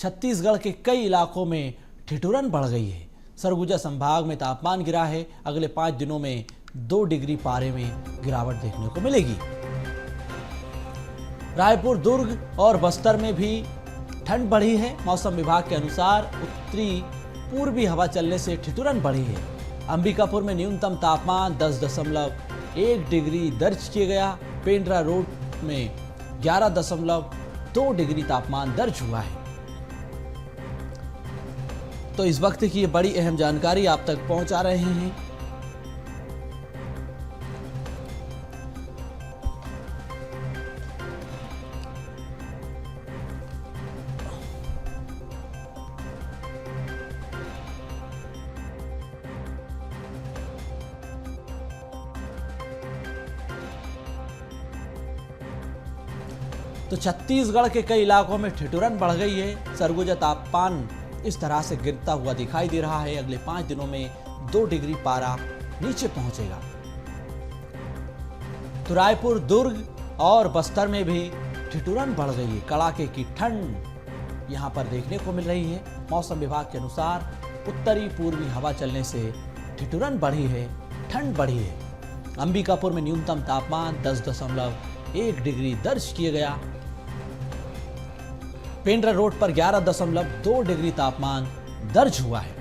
छत्तीसगढ़ के कई इलाकों में ठिठुरन बढ़ गई है। सरगुजा संभाग में तापमान गिरा है। अगले 5 दिनों में 2 डिग्री पारे में गिरावट देखने को मिलेगी। रायपुर, दुर्ग और बस्तर में भी ठंड बढ़ी है। मौसम विभाग के अनुसार उत्तरी पूर्वी हवा चलने से ठिठुरन बढ़ी है। अंबिकापुर में न्यूनतम तापमान 10.1 डिग्री दर्ज किया गया। पेंड्रा रोड में 11.2 डिग्री तापमान दर्ज हुआ है। तो इस वक्त की ये बड़ी अहम जानकारी आप तक पहुंचा रहे हैं। तो छत्तीसगढ़ के कई इलाकों में ठिठुरन बढ़ गई है। सरगुजा तापमान इस तरह से गिरता हुआ दिखाई दे रहा है। अगले 5 दिनों में 2 डिग्री पारा नीचे पहुंचेगा। तो रायपुर, दुर्ग और बस्तर में भी ठिठुरन बढ़ गई है। कड़ाके की ठंड यहां पर देखने को मिल रही है। मौसम विभाग के अनुसार उत्तरी पूर्वी हवा चलने से ठिठुरन बढ़ी है, ठंड बढ़ी है। अंबिकापुर में न्यूनतम तापमान 10.1 डिग्री दर्ज किया गया। पेंड्रा रोड पर 11.2 डिग्री तापमान दर्ज हुआ है।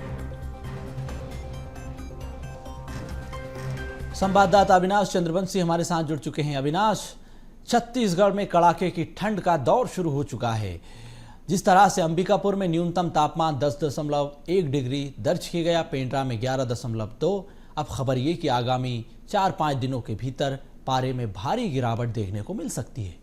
संवाददाता अविनाश चंद्रवंशी हमारे साथ जुड़ चुके हैं। अविनाश, छत्तीसगढ़ में कड़ाके की ठंड का दौर शुरू हो चुका है। जिस तरह से अंबिकापुर में न्यूनतम तापमान 10.1 डिग्री दर्ज किया गया, पेंड्रा में 11.2। अब खबर ये कि आगामी 4-5 दिनों के भीतर पारे में भारी गिरावट देखने को मिल सकती है।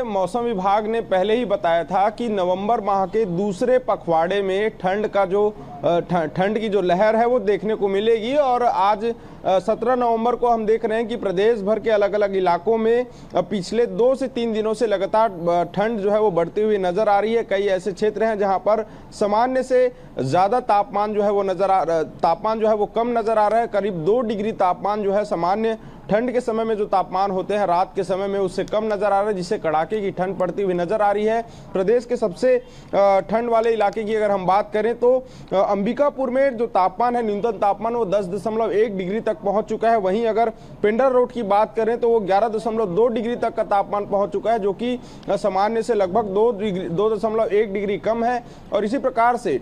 मौसम विभाग ने पहले ही बताया था कि नवंबर माह के दूसरे पखवाड़े में ठंड की जो लहर है वो देखने को मिलेगी। और आज 17 नवंबर को हम देख रहे हैं कि प्रदेश भर के अलग अलग इलाकों में पिछले 2 से 3 दिनों से लगातार ठंड जो है वो बढ़ती हुई नजर आ रही है। कई ऐसे क्षेत्र हैं जहां पर सामान्य से ज्यादा तापमान जो है वो तापमान जो है वो कम नजर आ रहा है। करीब 2 डिग्री तापमान जो है सामान्य ठंड के समय में जो तापमान होते हैं रात के समय में उससे कम नजर आ रहा है, जिससे कड़ाके की ठंड पड़ती हुई नजर आ रही है। प्रदेश के सबसे ठंड वाले इलाके की अगर हम बात करें तो अंबिकापुर में जो तापमान है, न्यूनतम तापमान वो 10.1 डिग्री तक पहुंच चुका है। वहीं अगर पेंड्रा रोड की बात करें तो वो 11.2 डिग्री तक का तापमान पहुंच चुका है, जो कि सामान्य से लगभग 2.1 डिग्री कम है। और इसी प्रकार से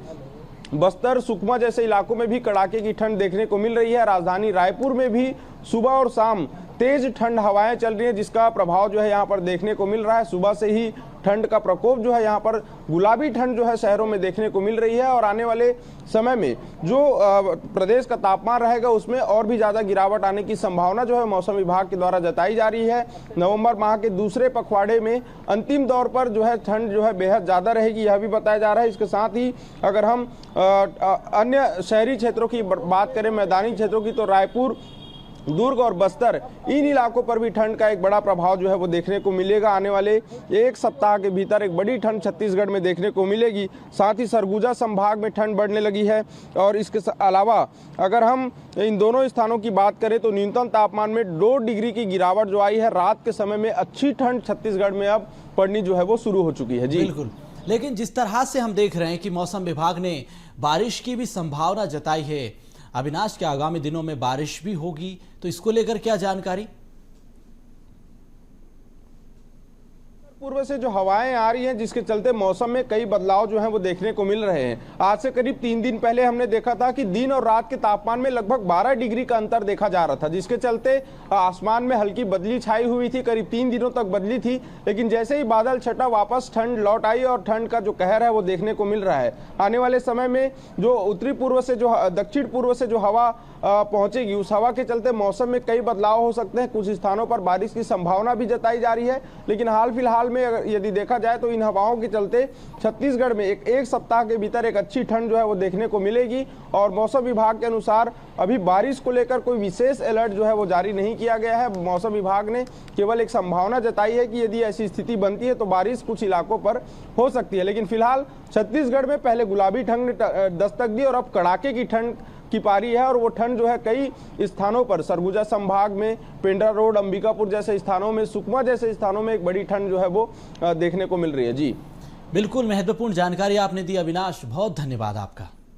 बस्तर, सुकमा जैसे इलाकों में भी कड़ाके की ठंड देखने को मिल रही है। राजधानी रायपुर में भी सुबह और शाम तेज ठंड हवाएं चल रही हैं, जिसका प्रभाव जो है यहाँ पर देखने को मिल रहा है। सुबह से ही ठंड का प्रकोप जो है यहाँ पर गुलाबी ठंड जो है शहरों में देखने को मिल रही है। और आने वाले समय में जो प्रदेश का तापमान रहेगा उसमें और भी ज्यादा गिरावट आने की संभावना जो है मौसम विभाग के द्वारा जताई जा रही है। नवंबर माह के दूसरे पखवाड़े में अंतिम दौर पर जो है ठंड जो है बेहद ज्यादा रहेगी, यह भी बताया जा रहा है। इसके साथ ही अगर हम अन्य शहरी क्षेत्रों की बात करें, मैदानी क्षेत्रों की, तो रायपुर, दुर्ग और बस्तर, इन इलाकों पर भी ठंड का एक बड़ा प्रभाव जो है वो देखने को मिलेगा। आने वाले 1 सप्ताह के भीतर एक बड़ी ठंड छत्तीसगढ़ में देखने को मिलेगी। साथ ही सरगुजा संभाग में ठंड बढ़ने लगी है। और इसके अलावा अगर हम इन दोनों स्थानों की बात करें तो न्यूनतम तापमान में 2 डिग्री की गिरावट जो आई है। रात के समय में अच्छी ठंड छत्तीसगढ़ में अब पड़नी जो है वो शुरू हो चुकी है। जी बिल्कुल, लेकिन जिस तरह से हम देख रहे हैं कि मौसम विभाग ने बारिश की भी संभावना जताई है। अविनाश, के आगामी दिनों में बारिश भी होगी, तो इसको लेकर क्या जानकारी? पूर्व से जो हवाएं आ रही हैं, जिसके चलते मौसम में कई बदलाव जो हैं वो देखने को मिल रहे हैं। आज से करीब 3 दिन पहले हमने देखा था कि दिन और रात के तापमान में लगभग 12 डिग्री का अंतर देखा जा रहा था, जिसके चलते आसमान में हल्की बदली छाई हुई थी। करीब 3 दिनों तक बदली थी, लेकिन जैसे ही बादल छटा वापस ठंड लौट आई और ठंड का जो कहर है वो देखने को मिल रहा है। आने वाले समय में जो उत्तरी पूर्व से जो दक्षिण पूर्व से जो हवा पहुंचेगी, उस हवा के चलते मौसम में कई बदलाव हो सकते हैं। कुछ स्थानों पर बारिश की संभावना भी जताई जा रही है। लेकिन हाल फिलहाल में अगर यदि देखा जाए तो इन हवाओं के चलते छत्तीसगढ़ में एक सप्ताह के भीतर एक अच्छी ठंड जो है वो देखने को मिलेगी। और मौसम विभाग के अनुसार अभी बारिश को लेकर कोई विशेष अलर्ट जो है वो जारी नहीं किया गया है। मौसम विभाग ने केवल एक संभावना जताई है कि यदि ऐसी स्थिति बनती है तो बारिश कुछ इलाकों पर हो सकती है। लेकिन फिलहाल छत्तीसगढ़ में पहले गुलाबी ठंड ने दस्तक दी और अब कड़ाके की ठंड की पारी है और वो ठंड जो है कई स्थानों पर सरगुजा संभाग में, पेंड्रा रोड, अंबिकापुर जैसे स्थानों में, सुकमा जैसे स्थानों में एक बड़ी ठंड जो है वो देखने को मिल रही है। जी बिल्कुल महत्वपूर्ण जानकारी आपने दी अविनाश, बहुत धन्यवाद आपका।